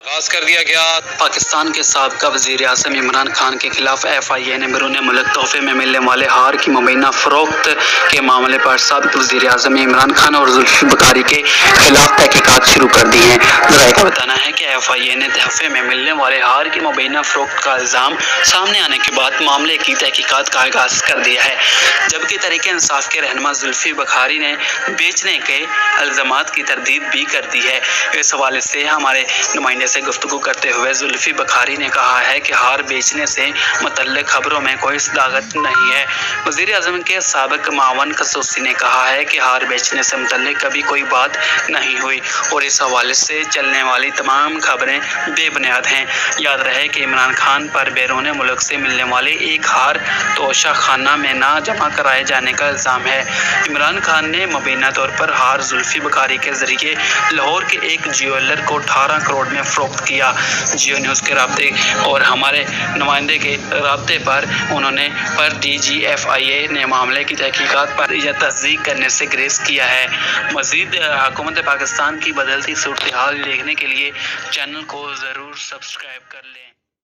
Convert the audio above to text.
आगाज कर दिया गया। पाकिस्तान के साबका वज़ीर आज़म इमरान खान के खिलाफ FIA ने बैरून मुल्क तोहफे में मिलने वाले हार की मुबैना फ़रोख्त के मामले पर साबिक़ वज़ीर आज़म इमरान खान और जुल्फ़ी बखारी के खिलाफ तहक़ीक़ात शुरू कर दी हैं। ज़राए का बताना है कि FIA ने तोहफे में मिलने वाले हार की मुबैना फ़रोख्त का इल्ज़ाम सामने आने के बाद मामले की तहक़ीक़ात का आगाज़ कर दिया है, जबकि तहरीक इंसाफ के रहनुमा जुल्फ़ी बखारी ने बेचने के इल्ज़ामात की तरदीद भी कर दी है। इस हवाले से हमारे नुमाइंदे से गुफ्तगू करते हुए जुल्फ़ी बखारी ने कहा है कि हार बेचने से मुतल्लिक़ खबरों में कोई सदाकत नहीं है। वज़ीर आज़म के साबिक़ मावन खसूसी ने कहा है कि हार बेचने से मुतल्लिक़ कभी कोई बात नहीं हुई और इस हवाले से चलने वाली तमाम खबरें बेबुनियाद हैं। याद रहे कि इमरान खान पर बैरून मुल्क से मिलने वाले एक हार तोशा खाना में ना जमा कराए जाने का इल्ज़ाम है। इमरान खान ने मुबैना तौर पर हार जुल्फ़ी बखारी के ज़रिए लाहौर के एक ज्वेलर को 18 करोड़ में फ़रोख्त किया। जियो न्यूज़ के राब्ते और हमारे नुमाइंदे के राब्ते पर उन्होंने DG FIA ने मामले की तहक़ीक़ात पर यह तस्दीक करने से गुरेज़ किया है। मज़ीद हुकूमत पाकिस्तान की बदलती सूरत हाल देखने के लिए चैनल को ज़रूर सब्सक्राइब कर लें।